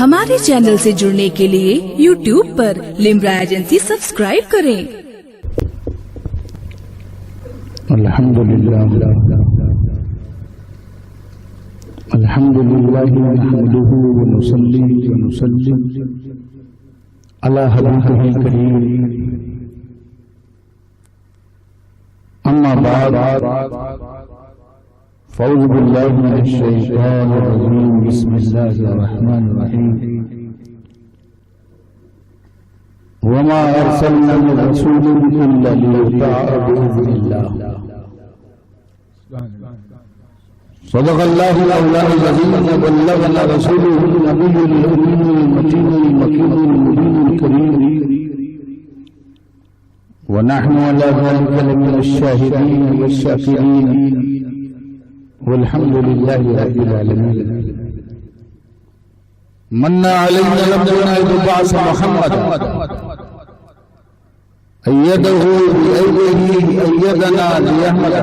ہمارے چینل سے جڑنے کے لیے YouTube پر لمرا ایجنسی سبسکرائب کریں۔ الحمدللہ نحمده ونصلي ونسلم على حبیبہ الکریم، اما بعد فاعوذ باللہ من الشیطان الرجیم، بسم اللہ الرحمن الرحیم۔ وما ارسلنا من رسول الا ليطاع باذن الله، صدق الله مولانا العظيم وبلغنا رسوله النبي الأمين المتين المكين المبين الكريم، ونحن على ذلك لمن الشاهدين والشاكرين، والحمد لله رب العالمين۔ من علينا ربنا إذ بعث محمدا أيده بأيده أيدنا ليحمد،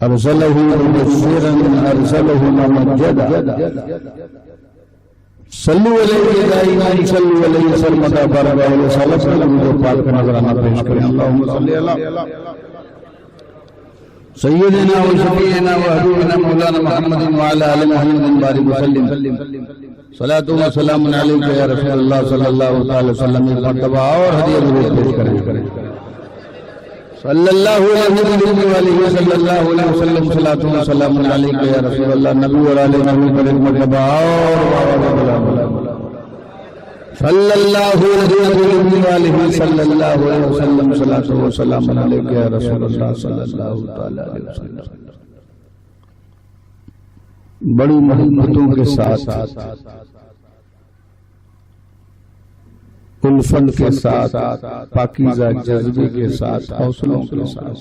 أرسله مبشرا أرسله ممجدا، صلوا عليه دائما صلوا عليه سرمدا بارگاہ رسالت صلی اللہ علیہ وسلم کا نظرانہ پیش کریں۔ اللہم صلی اللہ سیدنا و شفیعنا و حبیبنا مولانا محمد وعلی آل محمد بارک وسلم، صلاۃ و سلام علیک یا رسول اللہ صلی اللہ علیہ وسلم۔ ایک مرتبہ اور ہدیہ ضرور پیش کریں۔ صلی اللہ علیہ وسلم، صلاۃ و سلام علیک یا رسول اللہ۔ نبی اور آل نبی پر ایک مرتبہ اور صلی اللہ علیہ وسلم، صلاۃ و سلام علیک یا رسول اللہ صلی اللہ علیہ وسلم۔ بڑی محبتوں کے ساتھ، الفت کے ساتھ، پاکیزہ جذبے کے ساتھ، حوصلوں کے ساتھ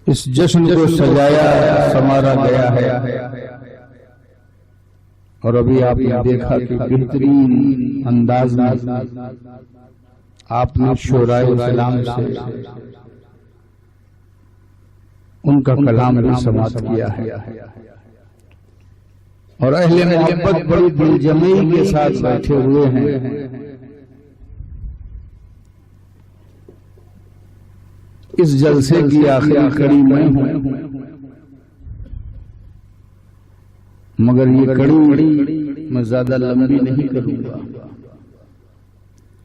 اس جشن کو سجایا سنوارا گیا ہے، اور ابھی آپ نے دیکھا کہ بہترین انداز میں آپ نے شعرائے اسلام سے ان کا کلام بھی سماعت کیا ہے، اور اہل محبت بڑی دل جمعی کے ساتھ بیٹھے ہوئے ہیں۔ اس جلسے کی آخری کڑی میں ہوں، مگر یہ کڑی میں زیادہ لمبی نہیں کروں گا،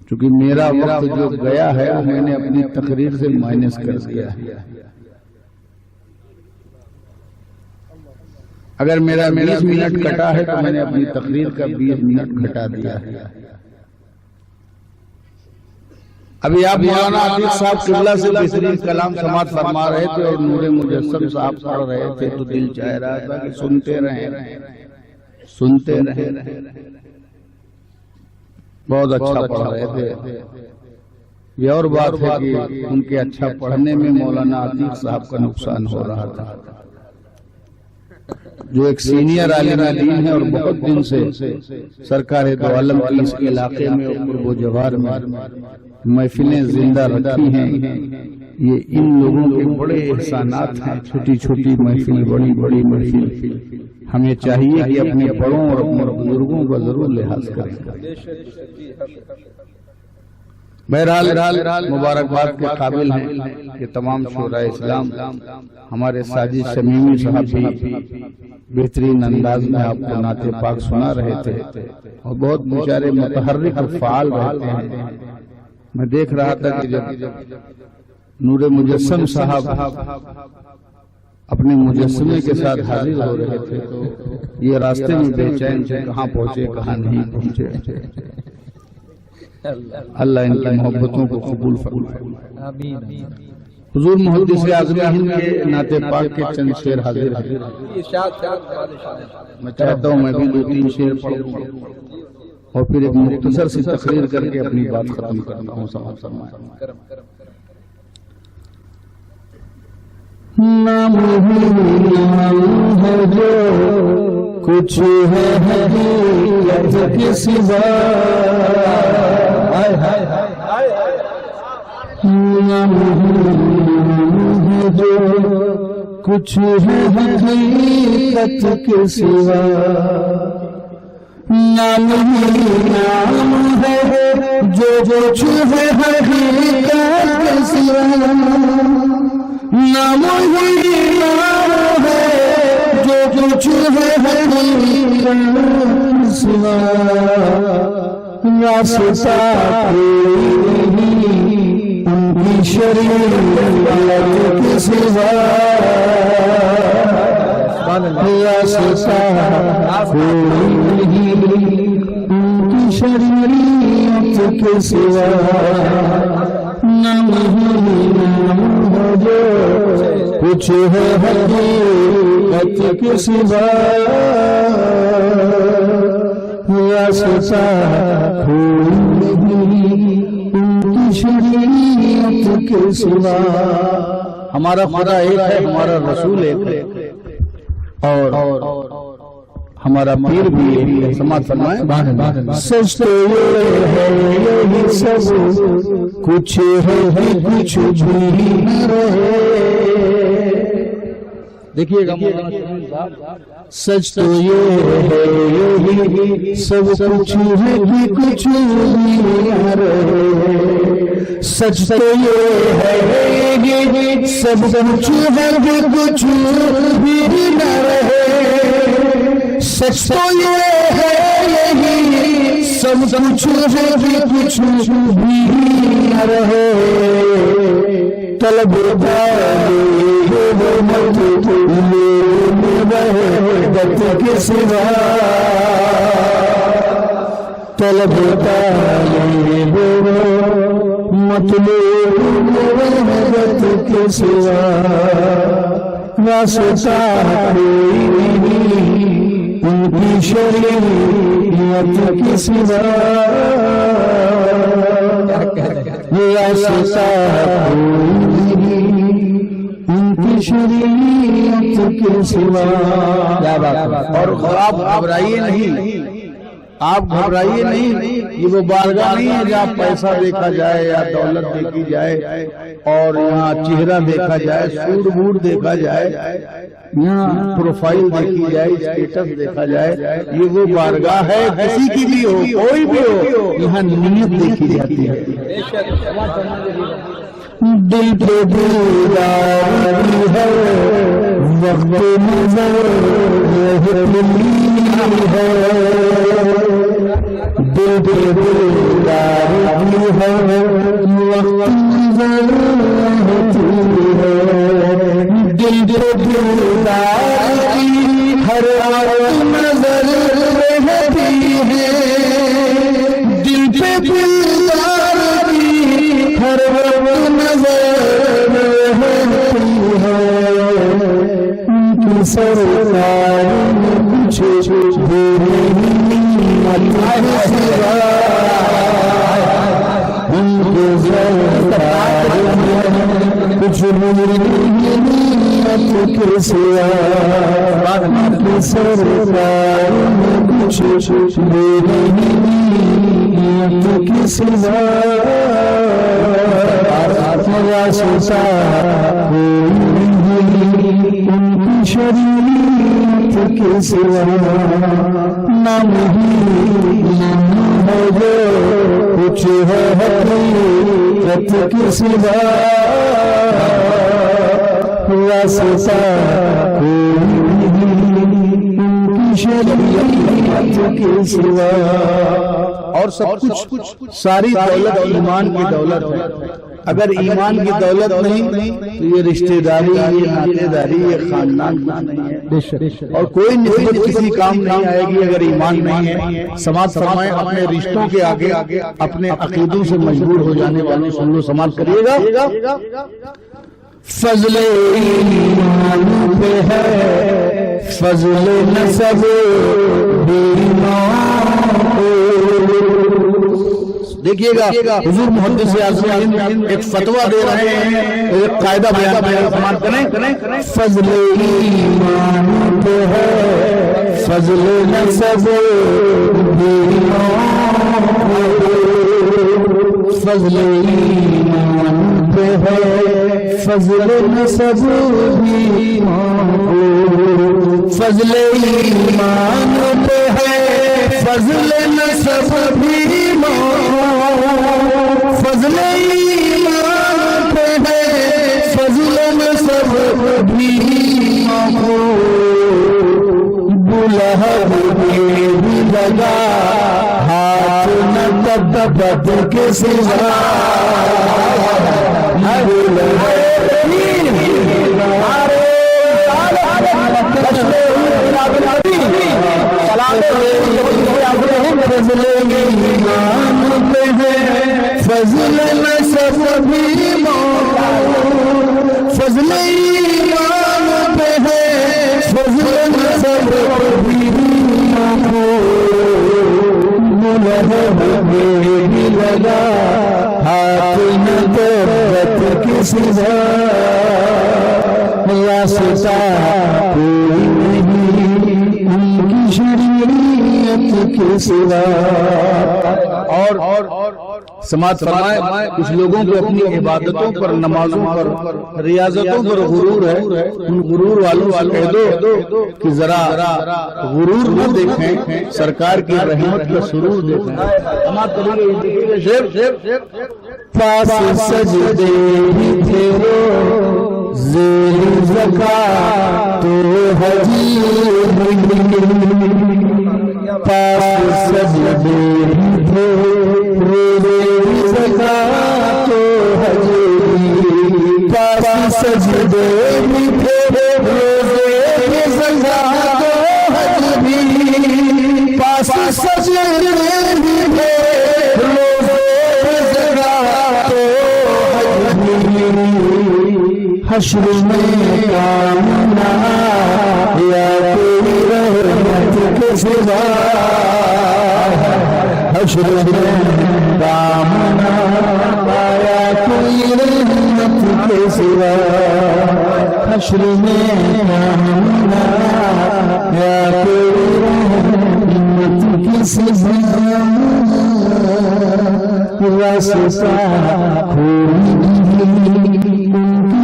چونکہ میرا وقت جو گیا ہے وہ میں نے اپنی تقریر سے مائنس کر دیا ہے۔ اگر میرا 20 منٹ کٹا ہے تو میں نے اپنی تقریر کا 20 منٹ گھٹا دیا ہے۔ ابھی آپ مولانا عتیق صاحب قبلہ سے بہترین کلام سماعت فرما رہے تھے اور نور مجسم صاحب پڑھ رہے تھے، تو دل چاہ رہا تھا کہ سنتے رہیں۔ بہت اچھا پڑھ رہے تھے۔ یہ اور بات ہے کہ ان کے اچھا پڑھنے میں مولانا عتیق صاحب کا نقصان ہو رہا تھا، جو ایک سینئر عالم دین ہے اور بہت دن سے سرکار دو عالم کی اس علاقے میں قرب و جوار میں محفلیں زندہ رکھی ہیں۔ یہ ان لوگوں کے بڑے احسانات ہیں، چھوٹی چھوٹی محفل، بڑی بڑی محفل۔ ہمیں چاہیے کہ اپنے بڑوں اور اپنے بزرگوں کا ضرور لحاظ کریں۔ بہرحال مبارکباد کے قابل ہیں کہ تمام شعراء اسلام ہمارے ساجد شمیمی صاحب بھی بہترین انداز میں آپ کو نعت پاک سنا رہے تھے، اور بہت بیچارے متحرک اور فعال رہتے ہیں۔ میں دیکھ رہا تھا کہ جب نور مجسم صاحب اپنے مجسمے کے ساتھ حاضر ہو رہے تھے تو یہ راستے میں بے چین تھے، کہاں پہنچے کہاں نہیں پہنچے۔ اللہ ان کی محبتوں کو قبول فرمائے۔ حضور محدث اعظم ہند کے نعت پاک کے چند شعر حاضر ہیں۔ میں چاہتا ہوں میں بھی 2-3 شعر پڑھوں اور پھر ایک مختصر سی تقریر کر کے اپنی بات ختم کرتا ہوں۔ سماعت فرمائیں۔ نام ہے جو کچھ ہے حقیقت کے سوا، نام ہے جو کچھ ہے حقیقت کے سوا، نام ہی نام ہے جو کچھ ہے حقیقت کے سوا، نام ہی نام ہے جو کچھ ہے حقیقت کے سوا، راستہ کوئی نہیں ان کی شریعت کے سوا، راستہ کوئی نہیں ان کی شریعت کے سوا، نام ہی نام ہے جو کچھ ہے حقیقت کے سوا، راستہ کوئی نہیں ان کی شریعت کے سوا۔ ہمارا خدا ایک ہے، ہمارا رسول ایک ہے، اور ہمارا پیر بھی ایک ہے۔ سماعت فرمائیں، سچ تو یہ ہے یہی سب کچھ ہے کچھ بھی نہ رہے۔ دیکھیے گا سچ تو یہ ہے یہی سب کچھ ہے کہ کچھ بھی نہ رہے، سچ تو یہ ہے یہی سب کچھ ہے کہ کچھ بھی نہ رہے، سچ تو یہ ہے یہی سب کچھ ہے کہ کچھ بھی نہ رہے، طلب وحدت کے سوا، طلب طالب مطلوب وحدت کے سوا، راستہ کوئی نہیں ان کی شریعت کے سوا، راستہ کوئی نہیں ان کی شریعت کے سوا۔ اور آپ گھبرائیے نہیں، آپ گھبرائیے نہیں، یہ وہ بارگاہ نہیں ہے جہاں پیسہ دیکھا جائے یا دولت دیکھی جائے اور یہاں چہرہ دیکھا جائے، سوٹ بوٹ دیکھا جائے، یہاں پروفائل دیکھی جائے، اسٹیٹس دیکھا جائے۔ یہ وہ بارگاہ ہے، کسی کی بھی ہو، کوئی بھی ہو، یہاں نیت دیکھی جاتی ہے۔ دل پہ دلداری ہے، وقت نظر رہتی ہے، دل پہ دلداری ہے، وقت نظر رہتی ہے، دل پہ دلداری ہر وقت نظر رہتی ہے، دل پہ دلداری ہر وقت نظر رہتی ہے، ان کی سرکار میں کچھ بھی نہیں اللہ سوا، ان کی سرکار میں کچھ بھی نہیں اللہ کے سوا، ان کی سرکار میں کچھ بھی نہیں اللہ کے سوا، راستہ کوئی نہیں ان کی شریعت کے سوا، نام ہی نام ہے جو کچھ ہے حقیقت کے سوا، راستہ کوئی نہیں ان کی شریعت کے سوا۔ اور سب کچھ ساری دولت ایمان کی دولت ہے، اگر ایمان کی دولت نہیں تو یہ رشتہ داری، یہ ناطے داری، یہ خاندان نہیں ہے، اور کوئی نسبت کسی کام نہیں آئے گی اگر ایمان نہیں ہے۔ سماعت فرمائیں، اپنے رشتوں کے آگے اپنے عقیدوں سے مجبور ہو جانے والوں سن لو، سماعت کریے گا۔ فضل ایمان پہ ہے، فضل نسب ایمان، دیکھیے گا حضور محدث اعظم ایک فتویٰ دے رہے ہیں، ایک قاعدہ بیان کریں، فضل ایمان پہ ہے، فضل نسب ایمان، فضل ایمان پہ ہے، فضل نسب بھی فضل ایمان پہ ہے، فضل نسب بھی فضل ایمان پہ ہے، فضل نسب بھی بلہب بھی لگا ہاتھ نہ تبت کے سوا، فضل ایمان پہ ہے، فضل نسب بھی فضل ایمان پہ ہے، فضل نسب بھی ملہب بھی لگا ہاتھ نہ تبت کے سوا، واسطہ کوئی نہیں ان کی شریعت کے سوا۔ اور سماعت فرمائے کچھ لوگوں کو اپنی عبادتوں پر، نمازوں پر، ریاضتوں پر غرور ہے، ان غرور والوں سے کہہ دو کہ ذرا غرور نہ دیکھیں، سرکار کی رحمت کا سرور دیکھیں۔ پاس سجدے بھی تیرو زیر زکاة تو حجی، پاس سجدے بھی تیرو زکاة تو حجی، پاس سجدے بھی تیرو زکاة تو حجی، پاس سجدے بھی حشر میں کامنا یا تیری رحمت کے سوا، حشر میں کامنا یا کوئی رحمت کے سوا، حشر میں کامنا یا تیری رحمت کے سوا، واسطہ کوئی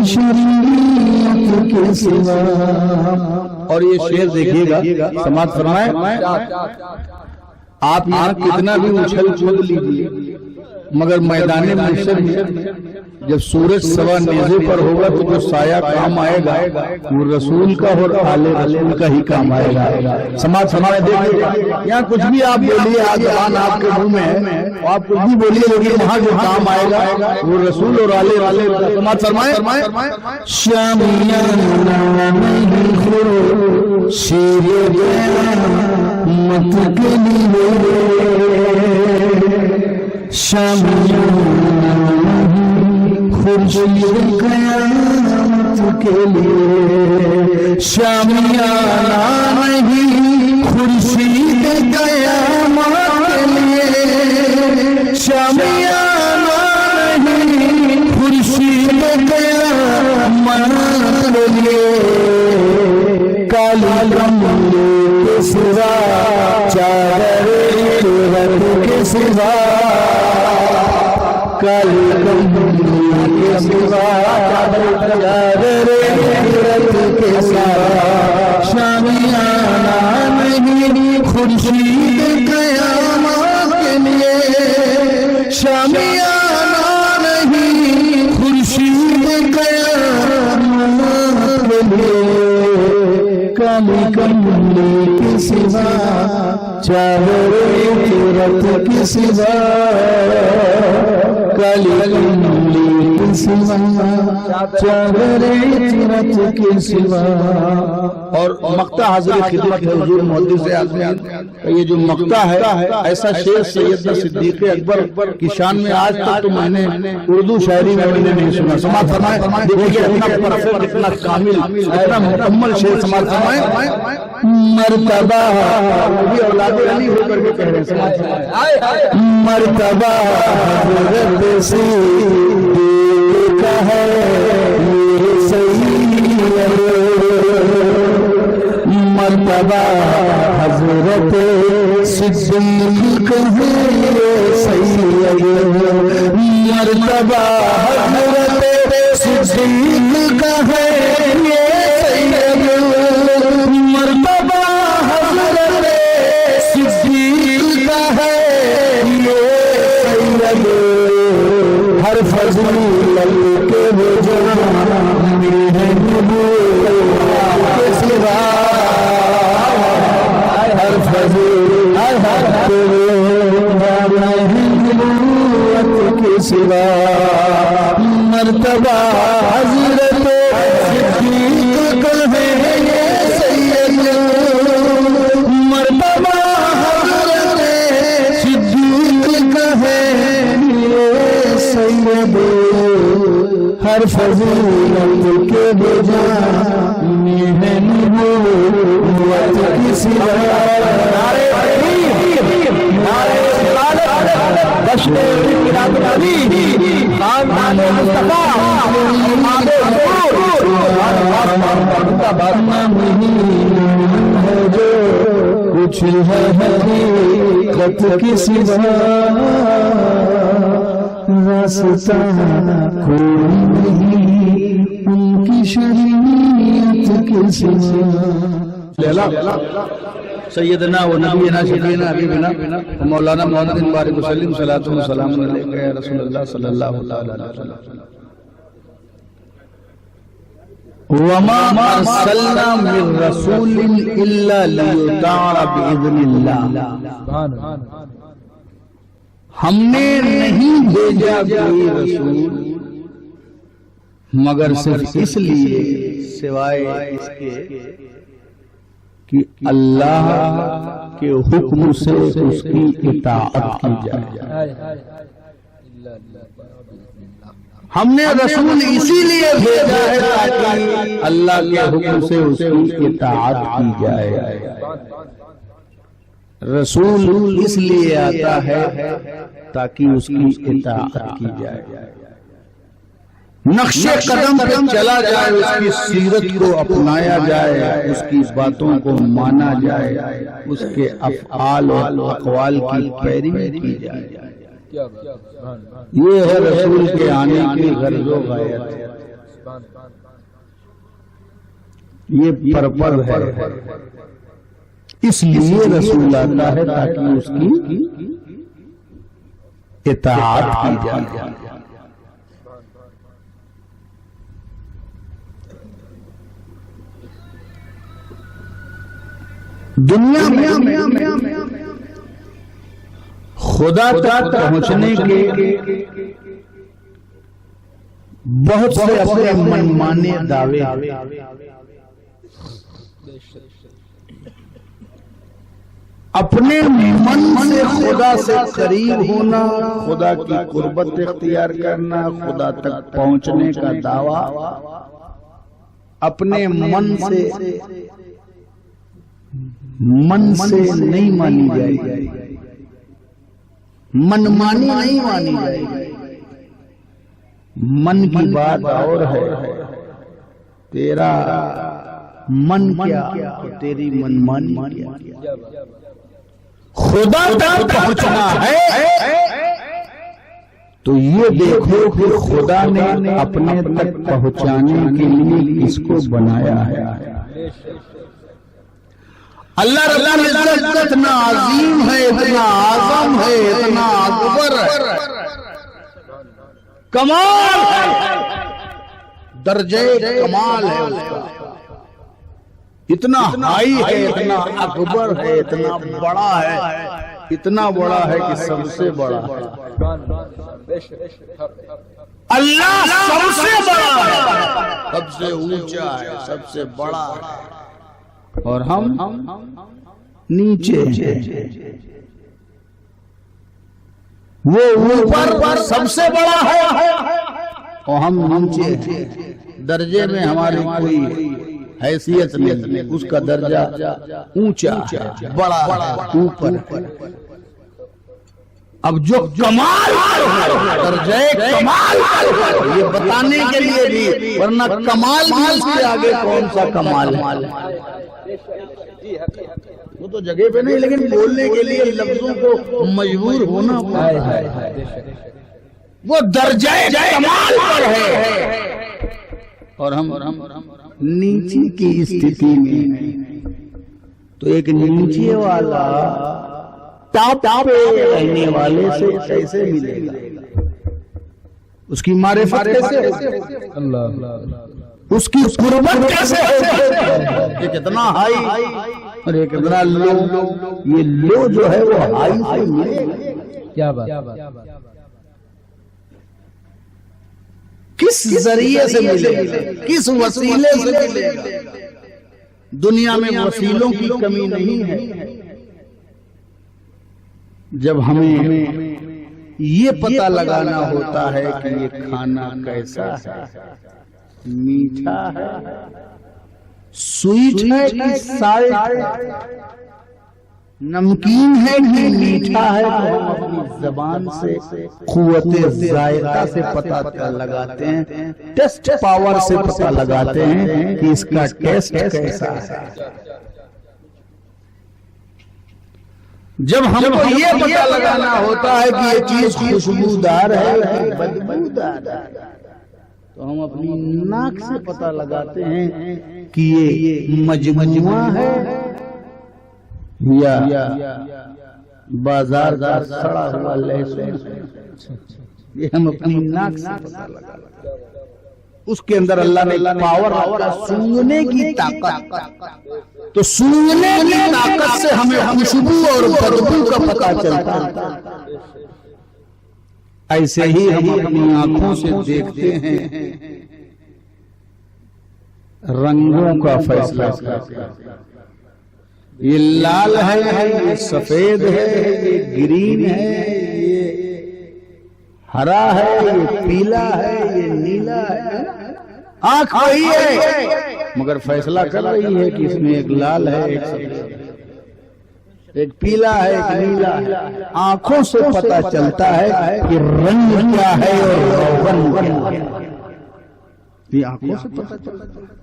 شریعت کے سوا۔ اور یہ شعر دیکھیے گا، سماعت فرمائے، آپ یہاں کتنا بھی اچھل کود لیجیے مگر میدان محشر میں جب سورج سوا نیزے پر ہوگا تو جو سایہ کام آئے گا وہ رسول کا اور آل رسول کا ہی کام آئے گا۔ سماعت فرمائے دیکھیے گا، یہاں کچھ بھی آپ بولیے، زبان آپ کے منہ میں ہے، آپ کچھ بھی بولیے، لیکن وہاں جو کام آئے گا وہ رسول اور آل رسول کا۔ سماعت فرمائے، شامیانہ نہیں خورشید قیامت کے لیے، شامیانہ خورشید قیامت کے لیے، شامیانہ نہیں خورشید قیامت کے لیے، شامیانہ نہیں خورشید قیامت کے لیے، کالی کملی کے سوا چادر رت کے سوا، کالی کملی کے سوا چادر رت کے سوا، شامیانہ نہیں خورشید قیامت کے لیے، شامیانہ نہیں خورشید قیامت کے لیے، کالی کملی کے سوا چادر رت کے سوا، کالی کملی کے سوا چادر رت کے سوا۔ اور مقطع حضرت خدمت حضور محدث اعظم کا یہ جو مقطع ہے، ایسا شعر سیدنا صدیق اکبر کی شان میں آج تک تو میں نے اردو شاعری میں نہیں سنا۔ سماعت فرمائے، دیکھیے اتنا پرفیکٹ، اتنا کامل، اتنا مکمل شعر۔ سماعت فرمائے، مرتبہ بھی اولاد علی ہو کر کے کہہ رہے ہیں، سماعت فرمائے، مرتبہ حضرت صدیق کا ہے یہ سید، مرتبہ حضرت صدیق ہے یہ سید، مرتبہ حضرت صدیق کا ہے یہ سید مرتبہ حضرت صدیق کا ہے یہ سید ہر فضیلت کے بجا میرے نبوت کے سوا ہر فضیلت کے بجا نبوت کے سوا مرتبہ حضرت صدیق کا ہے یہ سید مرتبہ حضرت صدیق کا ہے یہ سید ہر فضیلت کے بجا میرے نبوت کی سوا کچھ ہے حقیقت کی سوا راستہ کوئی نہیں ان کی شریعت کی سوا سیدنا و نبینا شفینا حبیبنا مولانا محمد مبارک وسلم صلاۃ و سلام علیک یا رسول اللہ صلی اللہ علیہ وسلم وما ارسلنا من رسول الا لیطاع باذن اللہ ہم نے نہیں بھیجا کوئی رسول مگر صرف اس لیے سوائے اس کے کہ اللہ کے حکم سے اس کی اطاعت کی جائے ہم نے رسول اسی لیے بھیجا ہے تاکہ اللہ کے حکم سے اس کی اطاعت کی جائے رسول اس لیے آتا ہے تاکہ اس کی اطاعت کی جائے نقش قدم پہ چلا جائے اس کی سیرت کو اپنایا جائے اس کی باتوں کو مانا جائے اس کے افعال و اقوال کی پیروی کی جائے یہ ہے رسول کے آنے کی غرض و غایت یہ پرپر ہے اس لیے رسول آتا ہے تاکہ اس کی اطاعت کی جائے دنیا میں خدا تک پہنچنے کے بہت سے اپنے منمانے دعوے اپنے من سے خدا سے قریب ہونا خدا کی قربت اختیار کرنا خدا تک پہنچنے کا دعویٰ اپنے من سے نہیں مانی جائے گی من مانی نہیں مانی جائے گی من کی بات اور ہے تیرا من کیا تیری من مانی کیا خدا تک پہنچنا ہے تو یہ دیکھو کہ خدا نے اپنے تک پہنچانے کے لیے اس کو بنایا ہے اللہ رب العزت اتنا عظیم ہے اتنا اعظم ہے اتنا اکبر ہے کمال ہے درجہ کمال ہے اس کا اتنا ہائی ہے اتنا اکبر ہے اتنا بڑا ہے اتنا بڑا ہے کہ سب سے بڑا ہے اللہ سب سے بڑا ہے سب سے اونچا ہے سب سے بڑا ہے اور ہم نیچے ہیں وہ اوپر سب سے بڑا ہے اور ہم نیچے ہیں درجے میں ہماری کوئی حیثیت نہیں اس کا درجہ اونچا ہے بڑا ہے اوپر اب جو کمال درجہ کمال یہ بتانے کے لیے بھی ورنہ کمال اس کے آگے کون سا کمال ہے وہ تو جگہ پہ نہیں لیکن بولنے کے لیے لفظوں کو مجبور ہونا پڑتا ہے وہ درجہ کمال پر ہے اور ہم نیچے کی استھتی میں ہیں، تو ایک نیچے والا ٹاپ پہ رہنے والے سے کیسے ملے گا؟ اس کی معرفت کیسے ہوگی؟ اس کی قربت کیسے ہوگی؟ ایک اتنا ہائی اور ایک اتنا لو، یہ لو جو ہے وہ ہائی سے ملے گا؟ کیا بات، کس ذریعے سے ملے گا؟ کس وسیلے سے ملے گا؟ دنیا میں وسیلوں کی کمی نہیں ہے۔ جب ہمیں یہ پتہ لگانا ہوتا ہے کہ یہ کھانا کیسا ہے، میٹھا ہے، سویٹ ہے کہ سالٹ ہے، نمکین ہے کہ میٹھا ہے، تو ہم اپنی زبان سے قوت ذائقہ سے پتہ لگاتے ہیں، ٹیسٹ پاور سے پتہ لگاتے ہیں کہ اس کا ٹیسٹ کیسا ہے۔ جب ہم کو یہ پتہ لگانا ہوتا ہے کہ یہ چیز خوشبودار ہے کہ بدبودار ہے، تو ہم اپنی ناک سے پتہ لگاتے ہیں کہ یہ مجموعہ ہے یا بازار کا سڑا ہوا لہسن، یہ ہم اپنی ناک سے پتہ لگاتے ہیں۔ اس کے اندر اللہ نے پاور رکھا سونگنے کی طاقت، تو سونگنے کی طاقت سے ہمیں خوشبو اور بدبو کا پتہ چلتا ہے۔ ایسے ہی ہم اپنی آنکھوں سے دیکھتے ہیں، رنگوں کا فیصلہ کرتے ہیں، یہ لال ہے، یہ سفید ہے، یہ گرین ہے، یہ ہرا ہے، یہ پیلا ہے، یہ نیلا ہے۔ آنکھ وہی ہے مگر فیصلہ کر رہی ہے کہ اس میں ایک لال ہے، ایک سفید ہے، ایک پیلا ہے، ایک نیلا ہے۔ آنکھوں سے پتہ چلتا ہے کہ رنگ کیا ہے اور رنگ کیا ہے، یہ آنکھوں سے پتہ چلتا ہے۔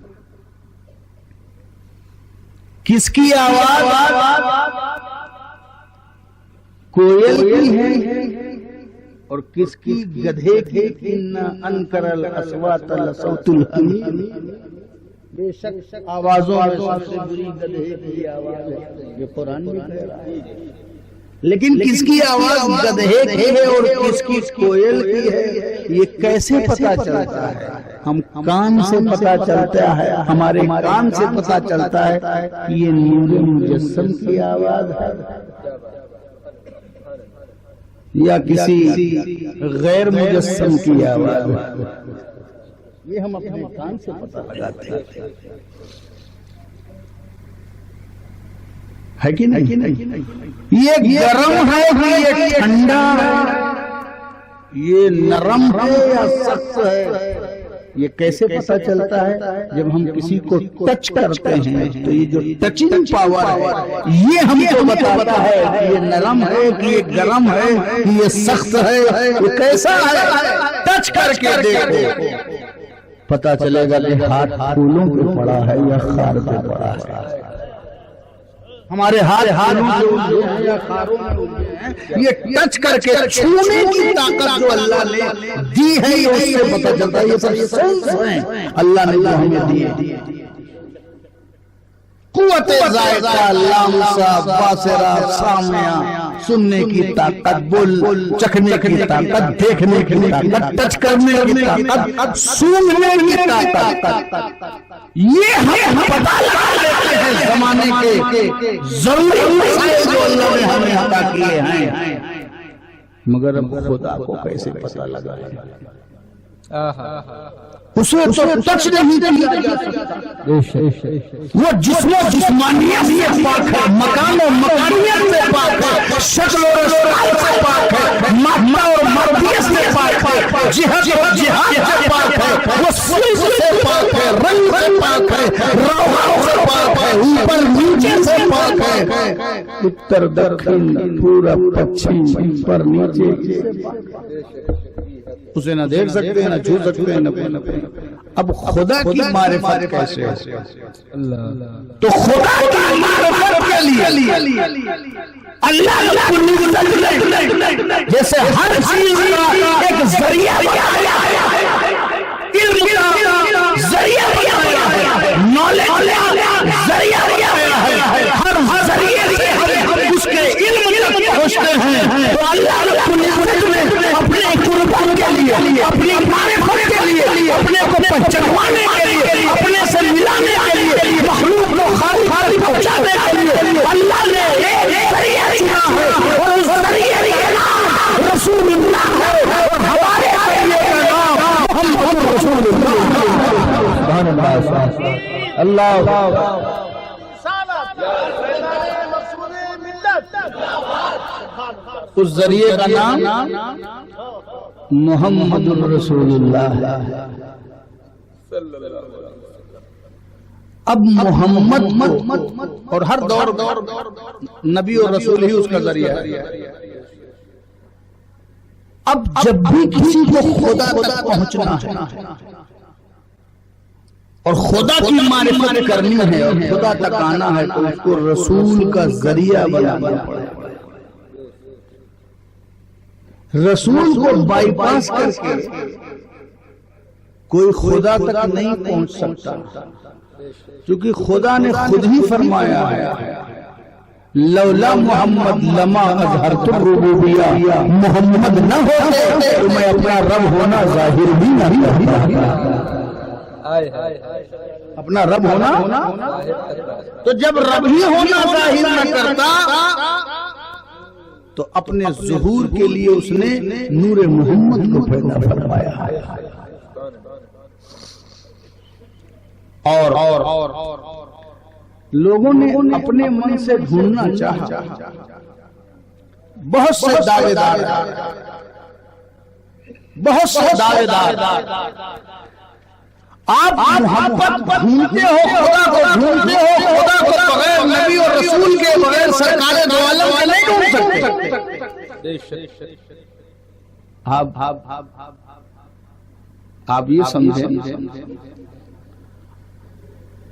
کس کی آواز؟ کوئل کی ہے، اور کس کی؟ گدھے کی۔ ان انکر الاصوات لصوت الحمیر، بے شک آوازوں میں سب سے بری گدھے کی آواز ہے، یہ قرآن بھی کہہ رہا ہے۔ لیکن کس کی آواز گدھے کی ہے اور کس کی کوئل کی ہے، یہ کیسے پتہ چلتا ہے؟ ہم کان سے پتہ چلتا ہے، ہمارے کان سے پتہ چلتا ہے کہ یہ نور مجسم کی آواز ہے یا کسی غیر مجسم کی آواز ہے، یہ ہم اپنے کان سے پتہ لگاتے ہیں، ہے کہ نہیں؟ یہ گرم ہے کہ یہ ٹھنڈا ہے، یہ نرم ہے یا سخت ہے، یہ کیسے پتہ چلتا ہے؟ جب ہم کسی کو ٹچ کرتے ہیں تو یہ جو ٹچنگ پاور ہے یہ ہم کو بتاتا ہے کہ یہ نرم ہے کہ یہ گرم ہے کہ یہ سخت ہے، یہ کیسا ہے۔ ٹچ کر کے دیکھو، پتہ چلے گا کہ ہاتھ پھولوں پہ پڑا ہے یا خار پہ پڑا ہے۔ ہمارے ہاتھوں سے یا خاروں میں یہ ٹچ کر کے چھونے کی طاقت جو اللہ نے دی ہے اس سے پتہ چلتا ہے۔ یہ سب سینس ہیں اللہ نے جو ہمیں دیے، قوت ذائقہ، لامسا، باصرہ، سامعہ، سننے کی طاقت، بول چکھنے کی طاقت، دیکھنے کی طاقت، ٹچ کرنے کی طاقت، سونگنے کی طاقت، یہ ہم پتہ لگا لیتے ہیں زمانے کے ضروری مسائل جو اللہ نے ہمیں عطا کیے ہیں، مگر اب خدا کو کیسے پتہ لگا ہے؟ اسے تو ٹچ نہیں کیا جا سکتا، وہ جسم و جسمانیت سے پاک ہے، مکان و مکانیت سے پاک ہے، شکل و رسال سے پاک ہے، مادہ اور مردیت سے پاک ہے، جہت و جہاد سے پاک ہے، وہ سلف سے پاک ہے، رنگ سے پاک ہے، روحان سے پاک ہے، اوپر نیچے سے پاک ہے، اتر دکھن پورب پچھم پر نیچے سے پاک ہے۔ اسے نہ دیکھ سکتے ہیں، نہ چھو سکتے ہیں، نہ کوئی۔ اب خدا کی معرفت کیسے ہے؟ تو خدا کی معرفت کے لیے اللہ جیسے ہر چیز کا ایک ذریعہ بنایا ہے، علم کا ذریعہ بنا ہوا ہے، نالج کا ذریعہ بنا ہوا ہے، ہر ذریعے سے ہم اس کے علم تک پہنچتے ہیں۔ تو اللہ رب العزت نے اپنے قربان کے لیے، اپنی معرفت کے لیے، اپنے کو پہچانوانے کے لیے، اپنے سے ملانے کے لیے، مخلوق کو خالق پہنچانے کے لیے اللہ نے ایک ذریعہ چنا ہے، اور اس ذریعے کا نام رسول اللہ ہے، اور ہمارے ذریعے کا نام محمد رسول اللہ ہے۔ اللہ اس ذریعے کا نام محمد رسول اللہ ہے۔ اب محمد اور ہر دور نبی اور رسول ہی اس کا ذریعہ ہے۔ اب جب بھی کسی کو خدا تک پہنچنا ہے اور خدا کی معرفت کرنی ہے اور خدا تک آنا ہے تو اس کو رسول کا ذریعہ بنانا پڑے گا۔ رسول کو بائی پاس کر کے کوئی خدا تک نہیں پہنچ سکتا، کیونکہ خدا نے خود ہی فرمایا ہے لولا محمد لما اظہرت الربوبیہ، محمد نہ ہوتے تو میں اپنا رب ہونا ظاہر بھی نہیں کرتا۔ اپنا رب ہونا تو جب رب ہی ہونا ظاہر نہ کرتا تو اپنے ظہور کے لیے اس نے نور محمد کو پیدا فرمایا ہے۔ اور لوگوں نے اپنے من سے ڈھونڈنا چاہا، بہت سے دعوے دار، بہت سے دعوے دار، آپ محبت ڈھونڈتے ہو، خدا کو ڈھونڈتے ہو، خدا کو بغیر نبی اور رسول کے، بغیر سرکار دو عالم کے نہیں ڈھونڈ سکتے۔ آپ یہ سمجھیں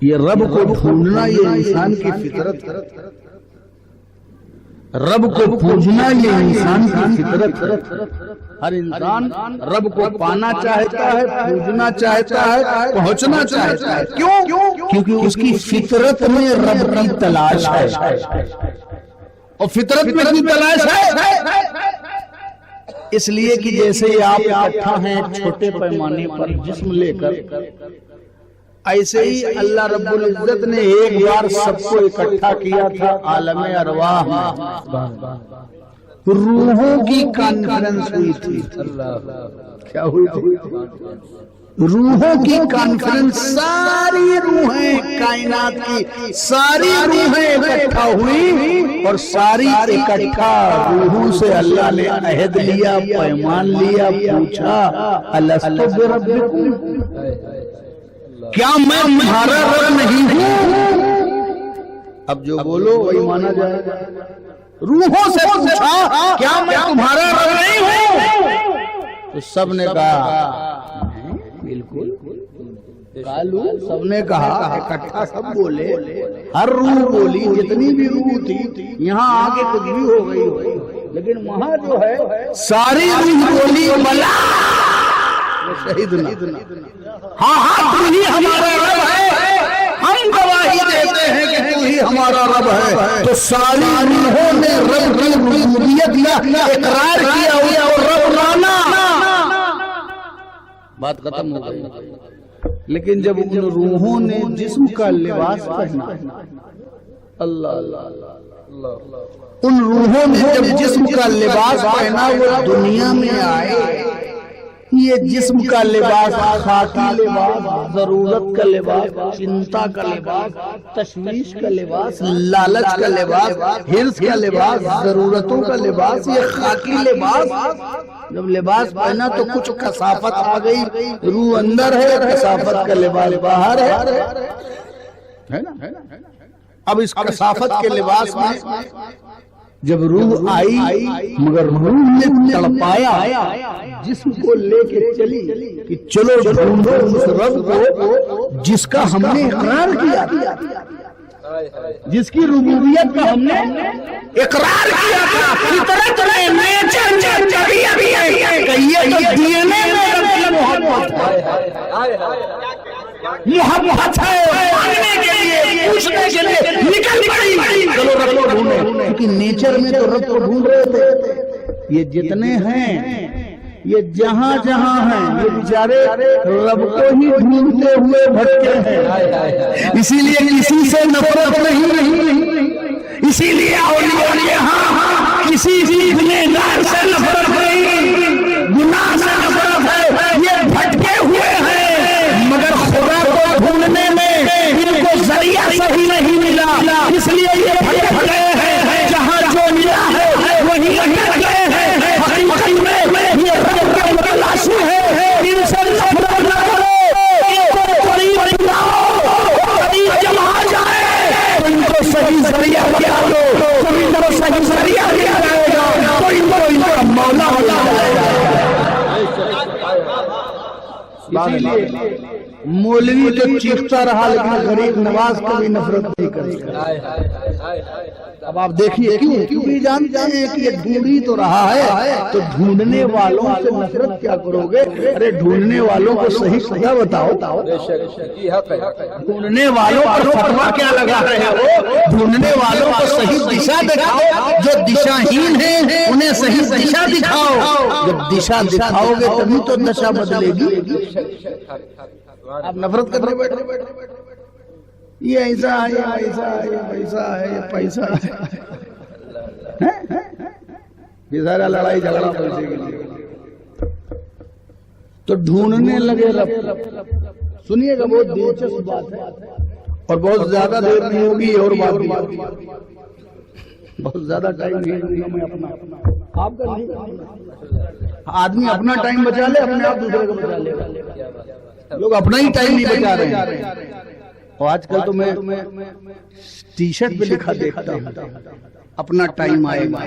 یہ رب کو ڈھونڈنا یہ انسان کی فطرت ہے، رب کو پوجنا یہ انسان کی فطرت ہے۔ ہر انسان رب کو پانا چاہتا ہے، پوجنا چاہتا ہے، پہنچنا چاہتا ہے۔ کیوں؟ کیونکہ اس کی فطرت میں رب کی تلاش ہے، اور فطرت میں کی تلاش ہے اس لیے کہ جیسے آپ اکٹھا ہیں چھوٹے پیمانے پر جسم لے کر، ایسے ہی اللہ رب العزت نے ایک بار سب کو اکٹھا کیا تھا عالم ارواح میں، روحوں کی کانفرنس ہوئی تھی۔ کیا ہوئی تھی؟ روحوں کی کانفرنس، ساری روحیں کائنات کی ساری روحیں اکٹھا ہوئی، اور ساری اکٹھا روحوں سے اللہ نے عہد لیا، پیمان لیا، پوچھا الستو بربکم، کیا میں تمہارا رب نہیں ہوں؟ اب جو بولو وہی مانا جائے گا۔ روحوں سے پوچھا کیا میں تمہارا رب نہیں ہوں؟ تو سب نے کہا بالکل، کالو سب نے کہا، اکٹھا سب بولے، ہر روح بولی، جتنی بھی روح تھی، یہاں آگے کچھ بھی ہو گئی، لیکن وہاں جو ہے ساری روح بولی بلا شہیدنا، ہاں تو ہی ہمارا رب ہے، ہم گواہی دیتے ہیں کہ تو ہی ہمارا رب ہے۔ تو ساری روحوں نے رب کی ربوبیت کا اقرار کیا اور رب مانا، بات ختم ہو گئی۔ لیکن جب ان روحوں نے جسم کا لباس پہنا، اللہ ان روحوں نے جب جسم کا لباس پہنا، وہ دنیا میں آئے، یہ جسم کا لباس، خاکی لباس، ضرورت کا لباس، چنتا کا لباس، تشویش کا لباس، لالچ کا لباس، حرص کا لباس، ضرورتوں کا لباس، یہ خاکی لباس جب لباس پہنا تو کچھ کثافت آ گئی، روح اندر ہے، کثافت کا لباس باہر ہے نا۔ اب اس کثافت کے لباس میں جب روح آئی، مگر روح نے تڑپایا، جسم کو لے کے چلی کہ چلو ڈھونڈو اس رب کو جس کا ہم نے اقرار کیا، جس کی ربوبیت کا ہم نے اقرار کیا تھا، فطرت میں، نیچر میں، طبیعت میں کہ یہ تو ڈی این اے میں رب کی محبت ہے، ماننے کے لیے، پوچھنے کے لیے نکل پڑی، چلو رب کو ڈھونڈو، کیونکہ نیچر میں تو رب کو ڈھونڈ رہے تھے۔ یہ جتنے ہیں، یہ جہاں جہاں ہیں، یہ بیچارے رب کو ہی ڈھونڈتے ہوئے بھٹکے ہیں، اسی لیے کسی سے نفرت نہیں، اسی لیے اولیاء یہاں کسی گنہگار سے نفرت نہیں، گناہ سے نفرت ہے، یہ بھٹکے ہوئے ہیں، مگر خدا کو ڈھونڈنے میں ان کو ذریعہ صحیح نہیں ملا، اس لیے یہ بھٹک گئے ہیں، جہاں جو ملا ہے وہی بھٹک گئے ہیں۔ حقیقت میں یہ رب کا تلاشی ہے، ان سے نفرت نہ کرو، ان کو قریب لاؤ، قریب جب آ جائے تو ان کو صحیح ذریعہ بنا دو، تو ان کو صحیح ذریعہ دیا جائے گا، تو ان کا مولا ہو جائے گا۔ اسی لیے مولوی تو چیختا رہا لیکن غریب نواز کبھی نفرت نہیں کرتا۔ اب آپ دیکھیے کیوں بھی جانتے ہیں کہ یہ ڈھونڈ ہی تو رہا ہے، تو ڈھونڈنے والوں سے نفرت کیا کرو گے؟ ارے ڈھونڈنے والوں کو صحیح خدا بتاؤ، ڈھونڈنے والوں پر فتوا کیا لگا رہے ہو؟ ڈھونڈنے والوں کو صحیح دشا دکھاؤ، جو دشاہین ہیں انہیں صحیح دشا دکھاؤ، جب دشا دکھاؤ گے تبھی تو دشا بدلے گی۔ آپ نفرت کرنے بیٹھے، یہ ایسا ہے، یہ ایسا ہے، یہ پیسہ ہے، یہ پیسہ ہے، یہ سارا لڑائی جھگڑا پیسے کے لیے، تو ڈھونڈنے لگے رب۔ سنیے گا، بہت دلچسپ بات ہے اور بہت زیادہ دیر نہیں ہوگی، اور بات بھی بہت زیادہ ٹائم نہیں دوں گا میں اپنا، آپ کا نہیں، آدمی اپنا ٹائم بچا لے، اپنے آپ دوسرے کو بچا لے گا، لوگ اپنا ہی ٹائم نہیں بچا رہے ہیں۔ اور آج کل تو میں ٹی شرٹ پہ لکھا دیکھتا ہوں، اپنا ٹائم آئے گا۔